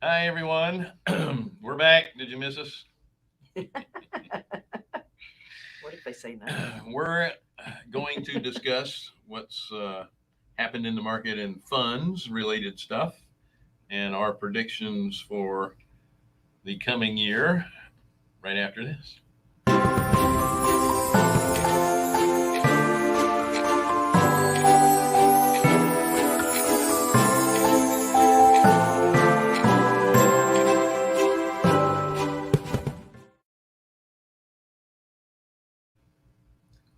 Hi, everyone. We're back. Did you miss us? What if they say no? We're going to discuss what's happened in the market and funds related stuff and our predictions for the coming year right after this.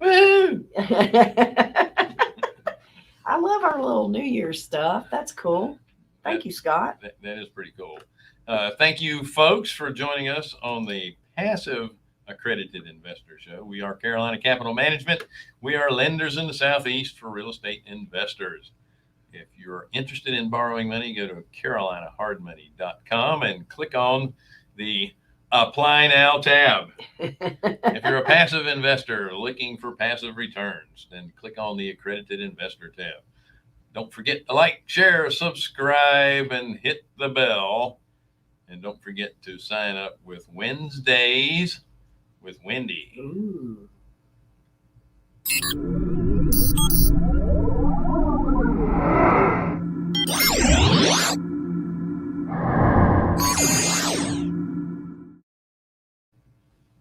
Woo! I love our little New Year's stuff. That's cool. Thank you, Scott. That is pretty cool. Thank you, folks, for joining us on the Passive Accredited Investor Show. We are Carolina Capital Management. We are lenders in the Southeast for real estate investors. If you're interested in borrowing money, go to carolinahardmoney.com and click on the Apply Now tab. If you're a passive investor looking for passive returns, then click on the Accredited Investor tab. Don't forget to like, share, subscribe, and hit the bell. And don't forget to sign up with Wednesdays with Wendy. Ooh.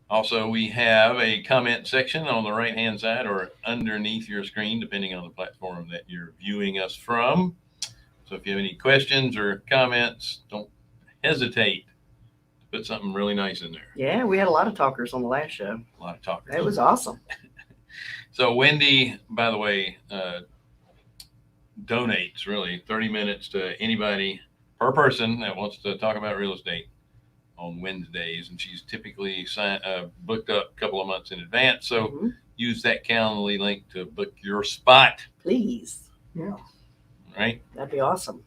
Also, we have a comment section on the right-hand side or underneath your screen, depending on the platform that you're viewing us from. So if you have any questions or comments, don't hesitate to put something really nice in there. Yeah, we had a lot of talkers on the last show. A lot of talkers. It was awesome. So Wendy, by the way, donates really 30 minutes to anybody per person that wants to talk about real estate on Wednesdays, and she's typically booked up a couple of months in advance. So use that Calendly link to book your spot. Please. Yeah. Right? That'd be awesome.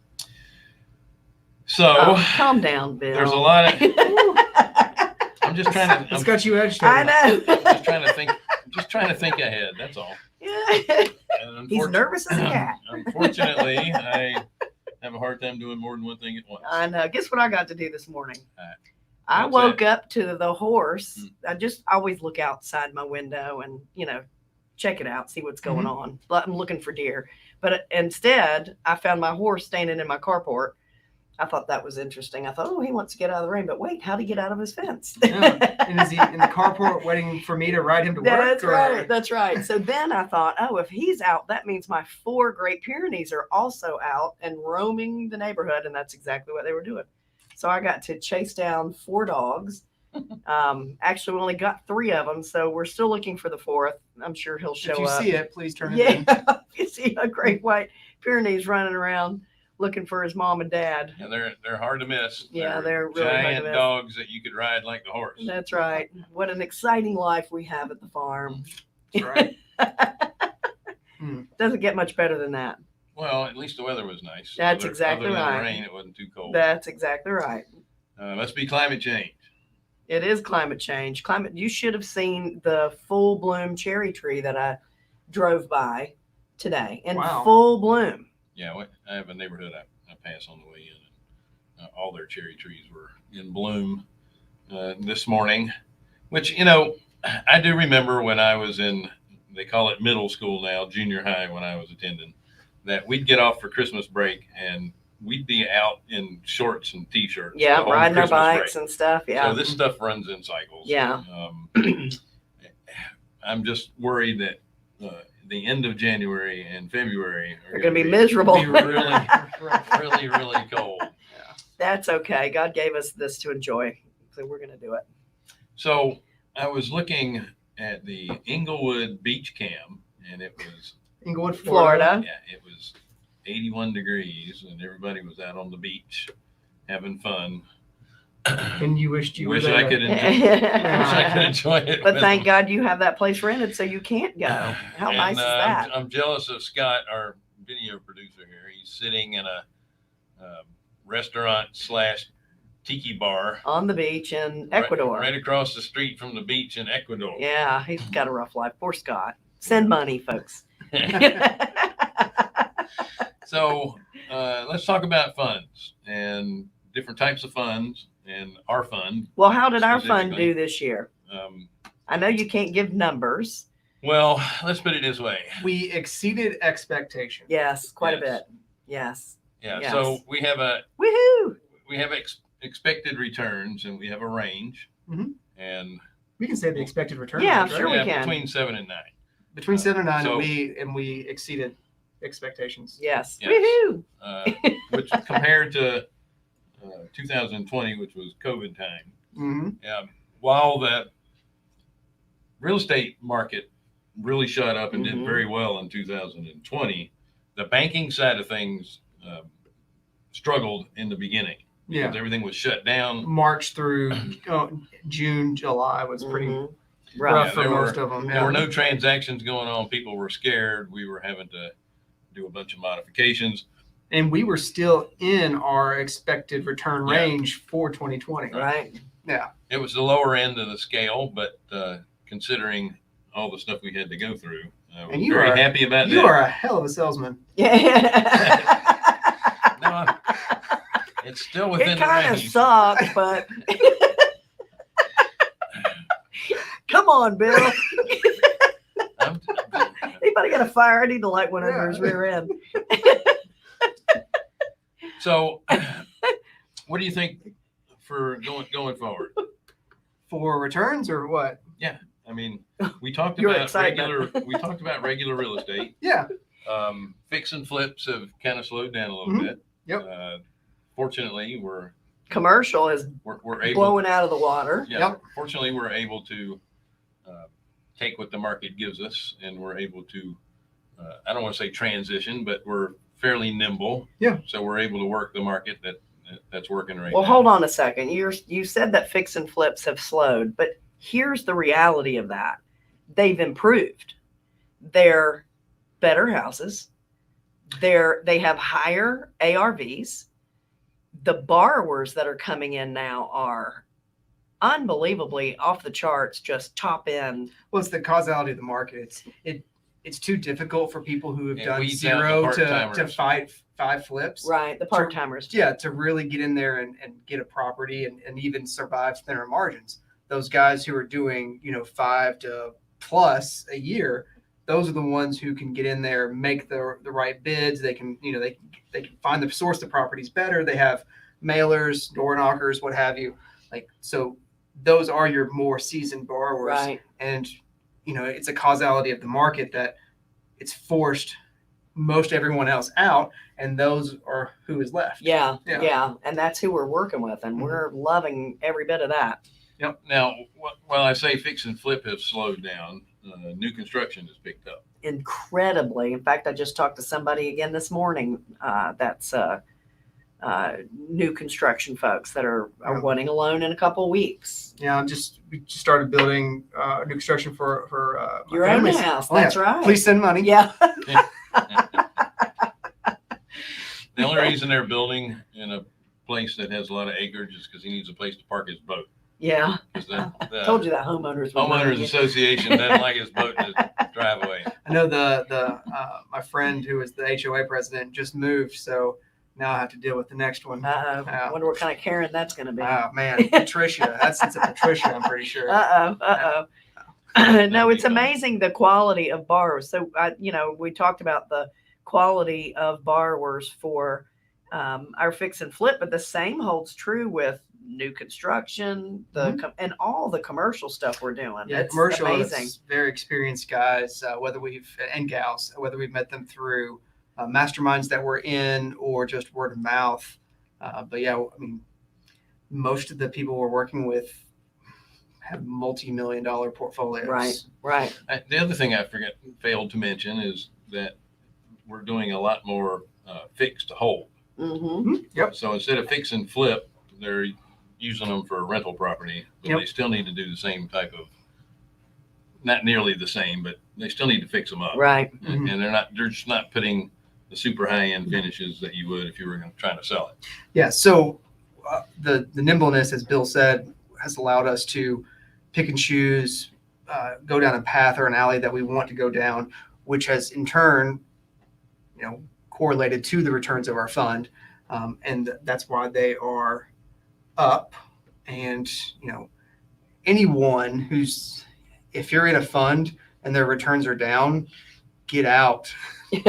So calm down, Bill. There's a lot of. I'm just trying to. It's got you agitated. I know. Just trying to think. Just trying to think ahead. That's all. Yeah. He's nervous as a cat. Unfortunately, I have a hard time doing more than one thing at once. I know. Guess what I got to do this morning? I What's woke that? up to the horse. I just always look outside my window and, check it out, see what's going on. But I'm looking for deer. But instead, I found my horse standing in my carport. I thought that was interesting. I thought, oh, he wants to get out of the rain. But wait, how'd he get out of his fence? Yeah. And is he in the carport waiting for me to ride him to work? That's right. That's right. So then I thought, oh, if he's out, that means my 4 Great Pyrenees are also out and roaming the neighborhood. And that's exactly what they were doing. So I got to chase down 4 dogs. Actually, we only got 3 of them. So we're still looking for the 4th. I'm sure he'll show up. If you see it, please turn it in. Yeah. If you see a great white Pyrenees running around looking for his mom and dad. And they're hard to miss. Yeah, they're really hard to giant miss. dogs that you could ride like the horse. That's right. What an exciting life we have at the farm. That's right. Doesn't get much better than that. Well, at least the weather was nice. That's exactly other than right. The rain, it wasn't too cold. That's exactly right. Must be climate change. It is climate change. You should have seen the full bloom cherry tree that I drove by today in full bloom. Yeah, I have a neighborhood I pass on the way in, and all their cherry trees were in bloom this morning, which, I do remember when I was in, they call it middle school now, junior high when I was attending, that we'd get off for Christmas break and we'd be out in shorts and t-shirts. Yeah, riding our bikes break. and stuff. Yeah. So this stuff runs in cycles. Yeah. I'm just worried that the end of January and February are going to be miserable. Be really, really cold. Yeah. That's okay. God gave us this to enjoy, so we're going to do it. So I was looking at the Inglewood Beach Cam, and it was Inglewood, Florida. Yeah, it was 81 degrees, and everybody was out on the beach having fun. And you wished you wish were I could enjoy it. But thank God you have that place rented, so you can't go. How nice is that? I'm jealous of Scott, our video producer here. He's sitting in a restaurant / tiki bar on the beach in Ecuador, right across the street from the beach in Ecuador. Yeah, he's got a rough life. Poor Scott. Send money, folks. So let's talk about funds. And different types of funds and our fund. Well, how did our fund Specifically. do this year? Um, I know you can't give numbers. well, let's put it this way. We exceeded expectations. Yes, quite a Yes. bit. Yes. Yeah. Yes. So we have Woohoo! expected returns, and we have a range, Mhm. and We can say the expected return. Yeah, range, right? sure we can. between 7 and 9. Between 7 and 9, So- and we exceeded expectations. Yes. Yes. Woohoo! Which compared to 2020, which was COVID time. Mm-hmm. While the real estate market really shot up and did Mhm. very well in 2020, the banking side of things struggled in the beginning Yeah. because everything was shut down. March through June, July was pretty Mhm. rough Rough. Yeah, for there most of them. There Yeah. were no transactions going on. People were scared. We were having to do a bunch of modifications. And we were still in our expected return Yeah. range for 2020. Right. Yeah. It was the lower end of the scale, but considering all the stuff we had to go through, I was And you very are- happy about You that. are a hell of a salesman. Yeah. No, it's still within It the kind of range. sucks, but come on, Bill. I'm- Anybody got a fire? I need to light one under his Yeah. rear end. So, what do you think for going forward? For returns or what? I mean, we talked Your about excitement. regular real estate. Yeah. Fix and flips have kind of slowed down a little Mhm. bit. Yep. Fortunately, we're Commercial is able. blowing out of the water. Yeah. Yep. Fortunately, we're able to take what the market gives us, and we're able to. I don't want to say transition, but we're fairly nimble. Yeah. So we're able to work the market that's working right Well, now. hold on a second. You said that fix and flips have slowed, but here's the reality of that. They've improved. They're better houses. They have higher ARVs. The borrowers that are coming in now are unbelievably off the charts, just top end. Well, it's the causality of the market. It's too difficult for people who have It done weeds out the 0 to part-timers. five flips. Right. The part-timers. Yeah, to really get in there and get a property and even survive thinner margins. Those guys who are doing, 5 to plus a year, those are the ones who can get in there, make the right bids. They can, they can find the source the properties better. They have mailers, door knockers, what have you. So those are your more seasoned borrowers. Right. And, it's a causality of the market that it's forced most everyone else out, and those are who is left. Yeah. Yeah. Yeah. And that's who we're working with. And Mhm. we're loving every bit of that. Yep. Now, while I say fix and flip have slowed down, new construction has picked up. Incredibly. In fact, I just talked to somebody again this morning that's new construction folks that are Yeah. wanting a loan in a couple weeks. Yeah, we just started building new construction for my Your own family's- house. Oh, yeah. That's right. Please send money. Yeah. The only reason they're building in a place that has a lot of acreage is because he needs a place to park his boat. Yeah. 'Cause the Told you that homeowners. would homeowners run you. association doesn't like his boat in his driveway. I know the my friend who was the HOA president just moved, so now I have to deal with the next one. Uh-oh. Yeah. Wonder what kind of Karen that's going to be. Oh man, Patricia. It's a Patricia, I'm pretty sure. Uh-oh. Uh-oh. That'd No, be it's fun. amazing the quality of borrowers. So, we talked about the quality of borrowers for our fix and flip, but the same holds true with new construction, and all the commercial stuff we're doing. Yeah, It's commercial amazing. is very experienced guys, and gals, whether we've met them through masterminds that we're in or just word of mouth. But yeah, I mean, most of the people we're working with have multi-million-dollar portfolios. Right. The other thing I failed to mention is that we're doing a lot more fix to hold. Mm-hmm. Yep. So instead of fix and flip, they're using them for a rental property, but Yep. they still need to do the same type of, not nearly the same, but they still need to fix them up. Right. And they're just not putting the super high end finishes that you would if you were trying to sell it. Yeah. So the nimbleness, as Bill said, has allowed us to pick and choose, go down a path or an alley that we want to go down, which has in turn, correlated to the returns of our fund. And that's why they are up. And anyone if you're in a fund and their returns are down, get out. Get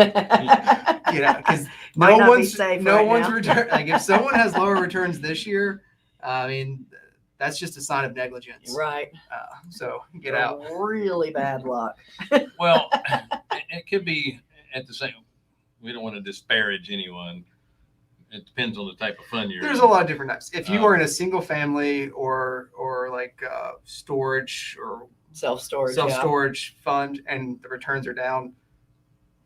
out, because Might not be safe no right one's now. return. Like if someone has lower returns this year, I mean, that's just a sign of negligence. Right. So get out. Really bad luck. Well, it could be at the same. We don't want to disparage anyone. It depends on the type of fund you're There's in. a lot of different types. If you are in a single family or like storage or self-storage fund and the returns are down,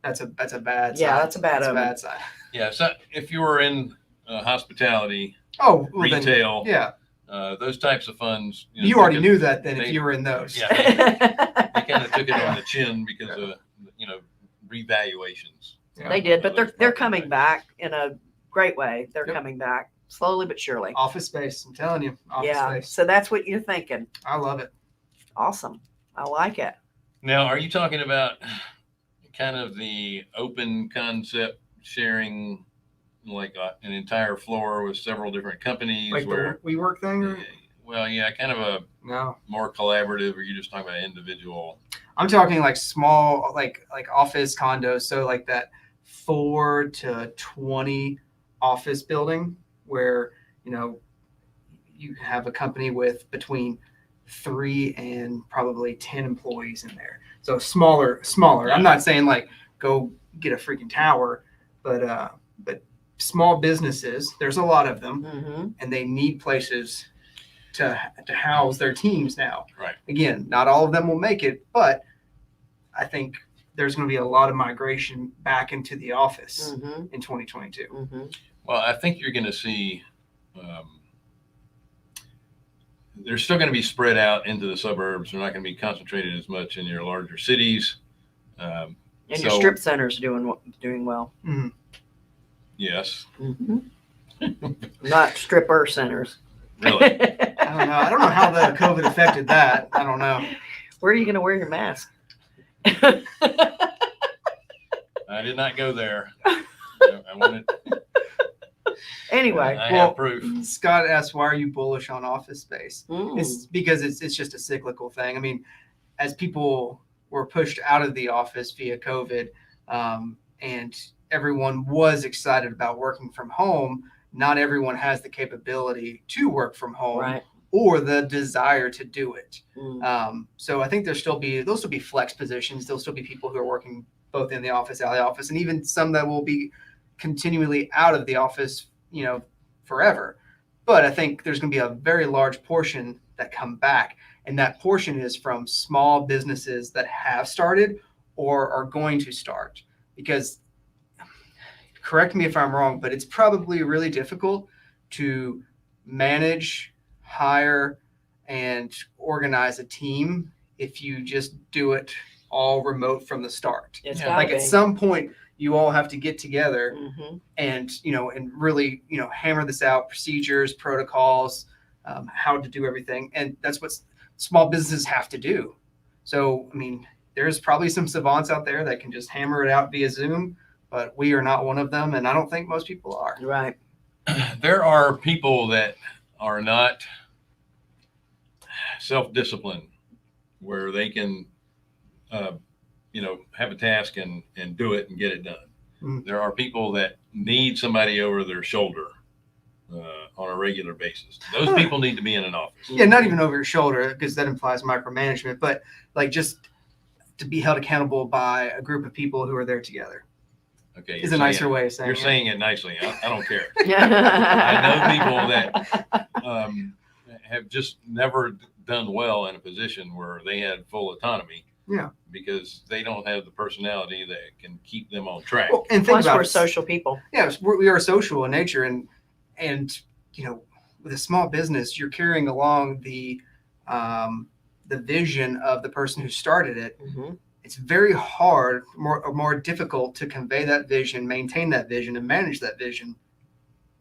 that's a bad sign. Yeah, that's a bad That's a omen. bad sign. Yeah, so if you were in hospitality, Oh, well, retail, then, yeah. Those types of funds. You already knew that then if you were in those. Yeah, they kind of took it on the chin because of revaluations. Yeah. They did, but Those they're property coming values. back in a great way. They're Yep. coming back slowly but surely. Office space, I'm telling you. Office Yeah. space. So that's what you're thinking. I love it. Awesome. I like it. Now, are you talking about kind of the open concept sharing, like an entire floor with several different companies? Like where the WeWork thing? Or? Well, yeah, kind of a No. more collaborative, or you just talking about individual? I'm talking like small, like office condos. So like that 4 to 20 office building where, you have a company with between 3 and probably 10 employees in there. So smaller. Yeah. I'm not saying like go get a freaking tower, but small businesses, there's a lot of them, Mm-hmm. and they need places to house their teams now. Right. Again, not all of them will make it, but I think there's going to be a lot of migration back into the office Mm-hmm. in 2022. Mm-hmm. Well, I think you're going to see they're still going to be spread out into the suburbs. They're not going to be concentrated as much in your larger cities. And your So- strip center's doing well. Mhm. Yes, Mm-hmm. Not stripper centers. really. I don't know how the COVID affected that. I don't know. Where are you going to wear your mask? I did not go there. I wanted. Anyway. I Well, have proof. Scott asked, "Why are you bullish on office space?" Mm. It's because it's just a cyclical thing. I mean, as people were pushed out of the office via COVID, and everyone was excited about working from home, not everyone has the capability to work from home Right. or the desire to do it. Mm. So I think there'll still be flex positions. There'll still be people who are working both in the office, out of the office, and even some that will be continually out of the office, forever. But I think there's going to be a very large portion that come back, and that portion is from small businesses that have started or are going to start. Because, correct me if I'm wrong, but it's probably really difficult to manage, hire, and organize a team if you just do it all remote from the start. It's Yeah. gotta Like be. at some point, you all have to get together Mm-hmm. and really hammer this out, procedures, protocols, how to do everything, and that's what small businesses have to do. So I mean, there's probably some savants out there that can just hammer it out via Zoom, but we are not one of them, and I don't think most people are. Right. There are people that are not self-disciplined, where they can, have a task and do it and get it done. Mm. There are people that need somebody over their shoulder on a regular basis. Those people need to be in an office. Yeah, not even over your shoulder, because that implies micromanagement, but like just to be held accountable by a group of people who are there together. Okay, Is a nicer way of saying You're it. saying it nicely. I don't care. I know people that have just never done well in a position where they had full autonomy. Yeah. Because they don't have the personality that can keep them on track. Well, and think Plus, about we're it. social people. Yeah, we are social in nature, and with a small business, you're carrying along the vision of the person who started it. Mm-hmm. It's very hard, more difficult to convey that vision, maintain that vision, and manage that vision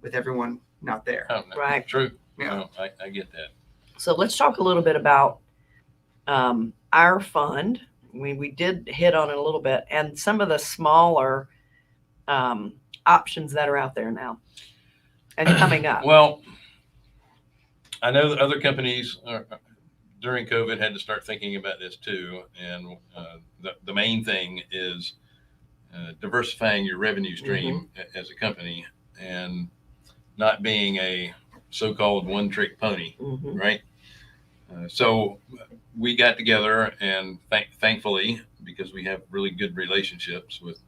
with everyone not there. Oh, no, Right. True. Yeah. No, I get that. So let's talk a little bit about our fund. We did hit on it a little bit, and some of the smaller options that are out there now. and coming up? Well, I know that other companies during COVID had to start thinking about this too. And the main thing is diversifying your revenue stream as a company and not being a so-called one-trick pony, right? So we got together, and thankfully, because we have really good relationships with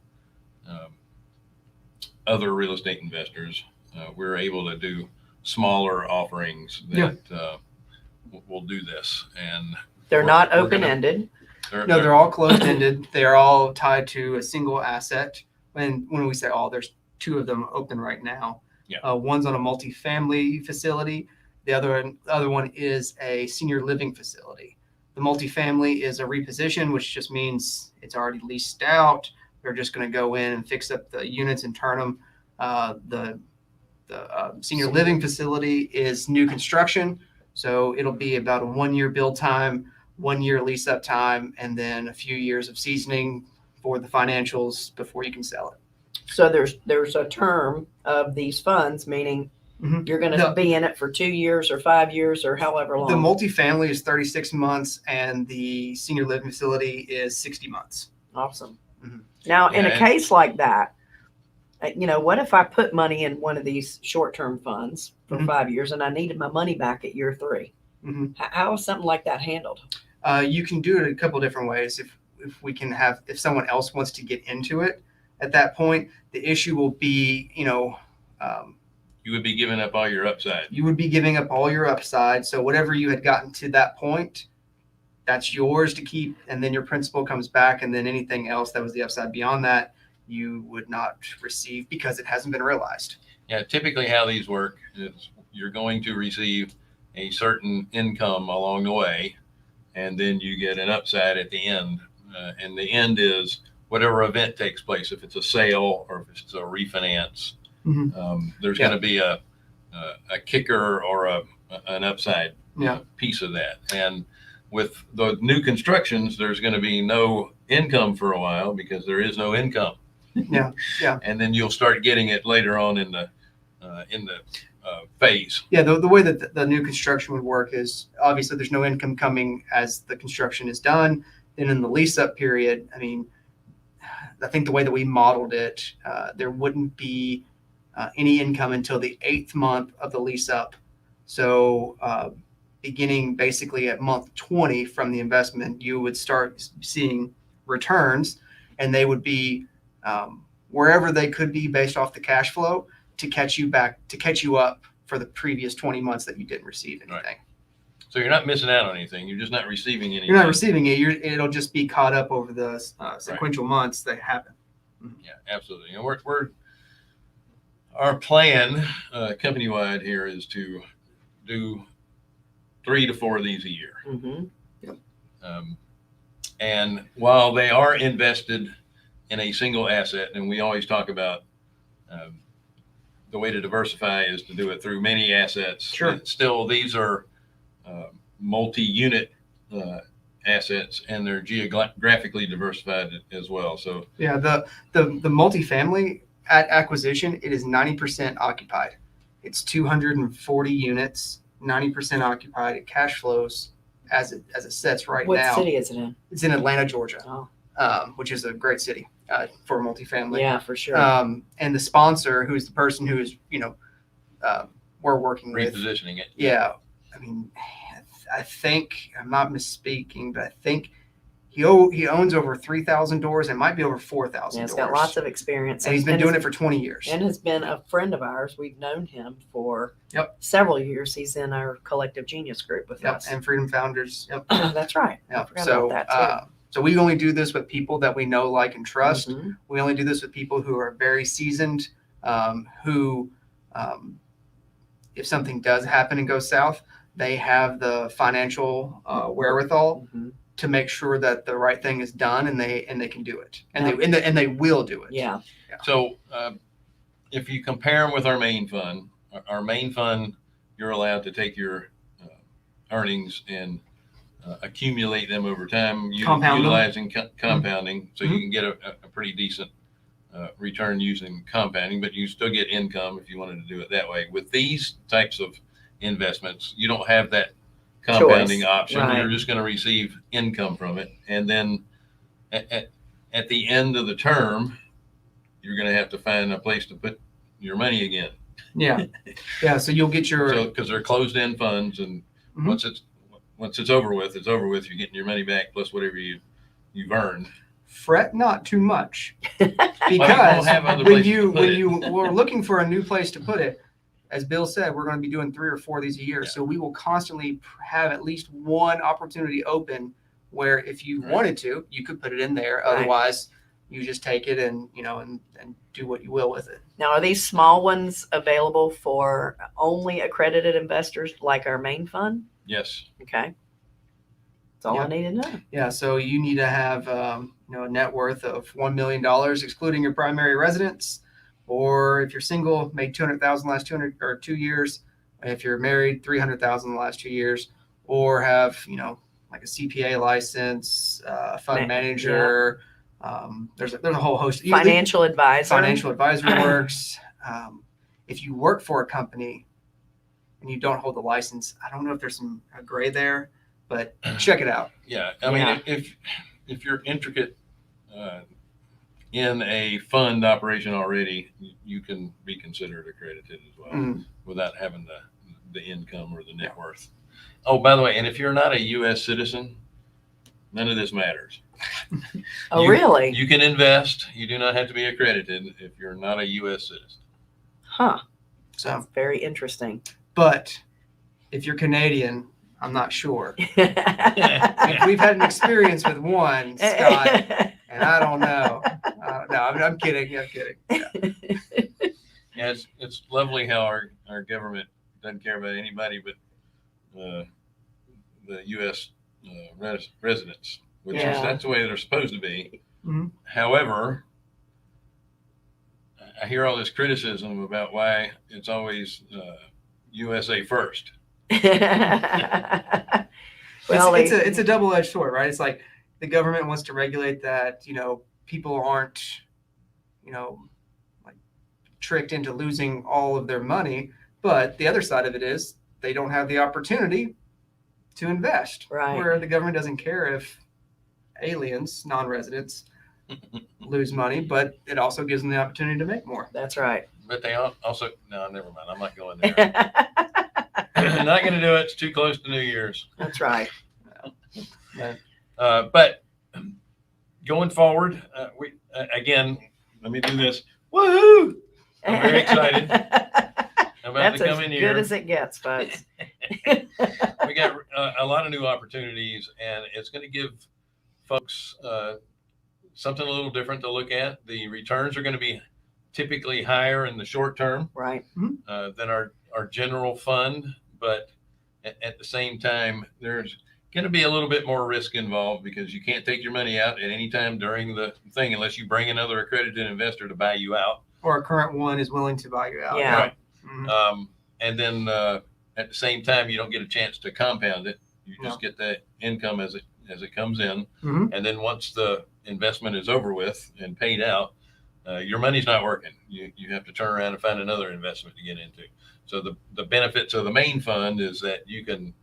other real estate investors, we're able to do smaller offerings that will do this. And They're not open-ended. No, they're all closed-ended. They're all tied to a single asset. When we say all, there's two of them open right now. Yeah. One's on a multifamily facility. The other one is a senior living facility. The multifamily is a reposition, which just means it's already leased out. They're just going to go in and fix up the units and turn them. The senior living facility is new construction, so it'll be about a 1-year build time, 1-year lease up time, and then a few years of seasoning for the financials before you can sell it. So there's a term of these funds, meaning you're going to be in it for 2 years or 5 years or however long. The multifamily is 36 months, and the senior living facility is 60 months. Awesome. Now, in a case like that, what if I put money in one of these short-term funds for 5 years and I needed my money back at year 3? How is something like that handled? You can do it a couple different ways. If someone else wants to get into it at that point, the issue will be, you would be giving up all your upside. You would be giving up all your upside. So whatever you had gotten to that point, that's yours to keep. And then your principal comes back, and then anything else that was the upside beyond that, you would not receive because it hasn't been realized. Yeah, typically how these work is you're going to receive a certain income along the way, and then you get an upside at the end. And the end is whatever event takes place. If it's a sale or if it's a refinance, there's going to be a kicker or an upside piece of that. And with the new constructions, there's going to be no income for a while because there is no income. And then you'll start getting it later on in the phase. Yeah, the way that the new construction would work is obviously there's no income coming as the construction is done. Then in the lease up period, I think the way that we modeled it, there wouldn't be any income until the 8th month of the lease up. So beginning basically at month 20 from the investment, you would start seeing returns, and they would be wherever they could be based off the cash flow to catch you up for the previous 20 months that you didn't receive anything. Right. So you're not missing out on anything. You're just not receiving anything. You're not receiving it. It'll just be caught up over the sequential months that happen. Yeah, absolutely. And our plan company-wide here is to do 3 to 4 of these a year. And while they are invested in a single asset, and we always talk about the way to diversify is to do it through many assets. Sure. Still, these are multi-unit assets, and they're geographically diversified as well. So yeah, the multifamily at acquisition, it is 90% occupied. It's 240 units, 90% occupied. It cash flows as it sets right now. What city is it in? It's in Atlanta, Georgia. Which is a great city for multifamily. Yeah, for sure. And the sponsor, who is the person who is, we're working with. Repositioning it. Yeah. I think, I'm not misspeaking, but I think he owns over 3,000 doors. It might be over 4,000 Yeah, doors. he's got lots of experience. And he's been doing it for 20 years. And has been a friend of ours. We've known him for several years. He's in our Collective Genius group with us. And Freedom Founders. That's right. I forgot about that too. So we only do this with people that we know, like, and trust. We only do this with people who are very seasoned, who, if something does happen and go south, they have the financial wherewithal to make sure that the right thing is done, and they can do it, and they will do it. Yeah. So if you compare them with our main fund, you're allowed to take your earnings and accumulate them over time, utilizing compounding, so you can get a pretty decent return using compounding, but you still get income if you wanted to do it that way. With these types of investments, you don't have that compounding Choice, option. right. You're just going to receive income from it. And then at the end of the term, you're going to have to find a place to put your money again. Yeah. Yeah. So you'll get your, because they're closed-end funds, and Mhm. once it's over with, it's over with. You're getting your money back plus whatever you've earned. fret not too much, Well, you because won't have other when places to put it. you were looking for a new place to put it, as Bill said, we're going to be doing 3 or 4 of these a year. Yeah. So we will constantly have at least one opportunity open where if you Right. wanted to, you could put it in there. Right. Otherwise, you just take it and, and do what you will with it. Now, are these small ones available for only accredited investors like our main fund? Yes. Okay. That's all Yeah. I need to know. Yeah. So you need to have, a net worth of $1 million, excluding your primary residence. Or if you're single, made $200,000 last 2 years. If you're married, $300,000 the last 2 years, or have, like a CPA license, fund manager. There's a whole host. Financial advisor. Financial advisor works. If you work for a company and you don't hold the license, I don't know if there's a gray there, but check it out. Yeah. I Yeah. mean, if you're intricate in a fund operation already, you can be considered accredited as well, Mm. without having the income or the net worth. Oh, by the way, and if you're not a U.S. citizen, none of this matters. Oh, You- really? You can invest. You do not have to be accredited if you're not a U.S. citizen. Huh. So, That's very interesting. but if you're Canadian, I'm not sure. We've had an experience with one, Scott, and I don't know. No, I'm kidding. I'm kidding. Yeah. Yeah, it's lovely how our government doesn't care about anybody but the U.S. Residents, which is Yeah. that's the way they're supposed to be. Mhm. However, I hear all this criticism about why it's always USA first. Well, it's a double-edged sword, right? It's like the government wants to regulate that, people aren't, like tricked into losing all of their money. But the other side of it is they don't have the opportunity to invest. Right. Where the government doesn't care if aliens, non-residents, lose money, but it also gives them the opportunity to make more. That's right. But they also no, never mind. I'm not going there. I'm not going to do it. It's too close to New Year's. That's right. But going forward, we again. Let me do this. Woohoo! I'm very excited about That's the as coming good year. as it gets, folks. We got a lot of new opportunities, and it's going to give folks something a little different to look at. The returns are going to be typically higher in the short term Right. than our general fund, but at the same time, there's going to be a little bit more risk involved because you can't take your money out at any time during the thing unless you bring another accredited investor to buy you out. Or a current one is willing to buy you out. Yeah. Right. Mhm. And then at the same time, you don't get a chance to compound it. You just get that income as it comes in. Mhm. And then once the investment is over with and paid out, your money's not working. You have to turn around and find another investment to get into. So the benefits of the main fund is that you can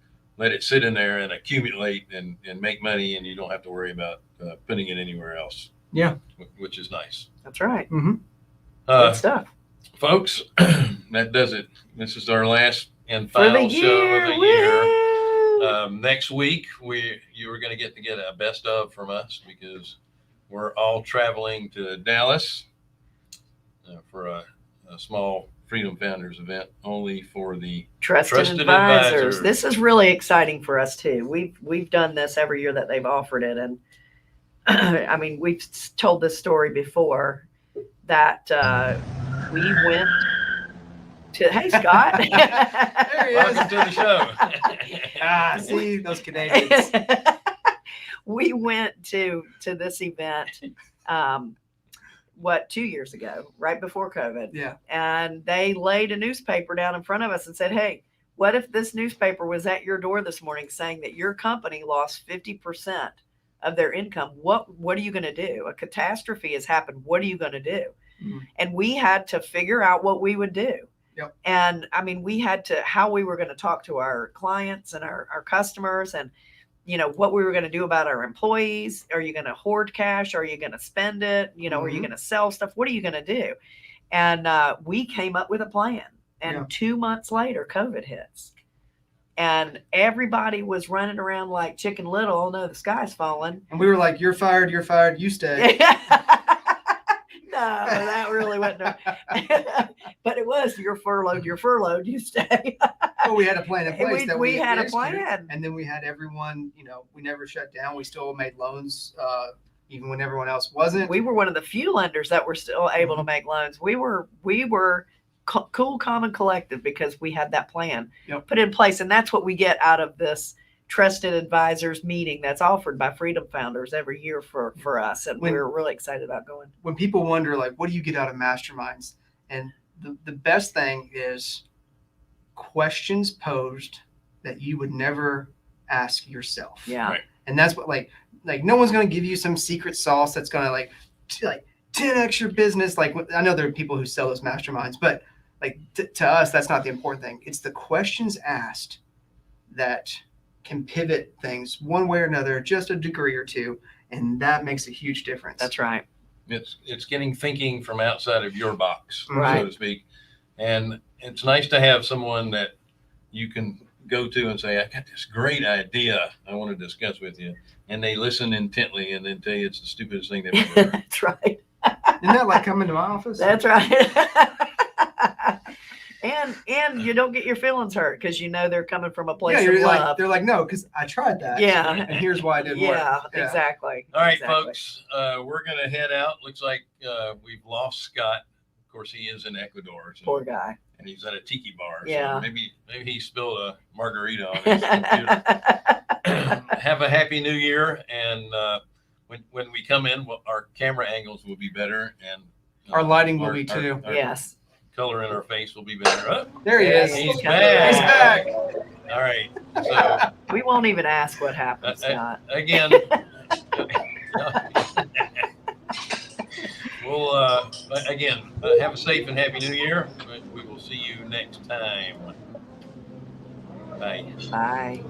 let it sit in there and accumulate and make money, and you don't have to worry about putting it anywhere else. Yeah. Which is nice. That's right. Mhm. Good stuff. Folks, that does it. This is our last and For the final show of the year. Woo! Next week, you are going to get a best of from us because we're all traveling to Dallas for a small Freedom Founders event only for the Trusted advisors. This is really exciting for us too. We've done this every year that they've offered it, and I mean we've told this story before that we went to. Hey Scott, There he is. welcome to the show. See those Canadians. We went to this event 2 years ago, right before COVID. Yeah. And they laid a newspaper down in front of us and said, hey, what if this newspaper was at your door this morning saying that your company lost 50% of their income. What are you going to do? A catastrophe has happened. What are you going to do? Mhm. And we had to figure out what we would do. Yep. And I mean, we had to, how we were going to talk to our clients and our customers, and, what we were going to do about our employees. Are you going to hoard cash? Are you going to spend it? Are you Mhm. going to sell stuff? What are you going to do? And we came up with a plan. And Yeah. 2 months later, COVID hits. And everybody was running around like Chicken Little. Oh no, the sky's falling. And we were like, you're fired, you stay. No, that really wasn't. But it was, you're furloughed, you stay. Well, we had a plan in place that we had a executed, plan. and then we had everyone, we nenever shut down. We still made loans, even when everyone else wasn't. We were one of the few lenders that were still able to make loans. We were cool, calm, and collected because we had that plan put in place. And that's what we get out of this trusted advisors meeting that's offered by Freedom Founders every year for us. And we're really excited about going. When people wonder, like, what do you get out of masterminds? And the best thing is questions posed that you would never ask yourself. Yeah. Right. And that's what, like no one's going to give you some secret sauce that's going to like 10x your business. Like, I know there are people who sell those masterminds, but like to us, that's not the important thing. It's the questions asked that can pivot things one way or another, just a degree or two. And that makes a huge difference. That's right. It's getting thinking from outside of your box, Right. so to speak. And it's nice to have someone that you can go to and say, I got this great idea I want to discuss with you. And they listen intently and then tell you it's the stupidest thing they've ever heard. That's right. Isn't that like coming to my office? That's right. And you don't get your feelings hurt because they're coming from a place of love. They're like, no, because I tried that. Yeah. And here's why it didn't work. Yeah, exactly. All right, Exactly. folks, we're going to head out. Looks like we've lost Scott. Of course, he is in Ecuador. So, Poor guy. and he's at a tiki bar. Yeah. So maybe he spilled a margarita on his computer. Have a happy new year. And when we come in, our camera angles will be better. And Our lighting will be too. Our Yes. color in our face will be better. Oh, There he Yeah, is. he's coming back. He's back. All right. So We won't even ask what happened, Scott. again, we'll have a safe and happy new year. We will see you next time. Bye. Bye.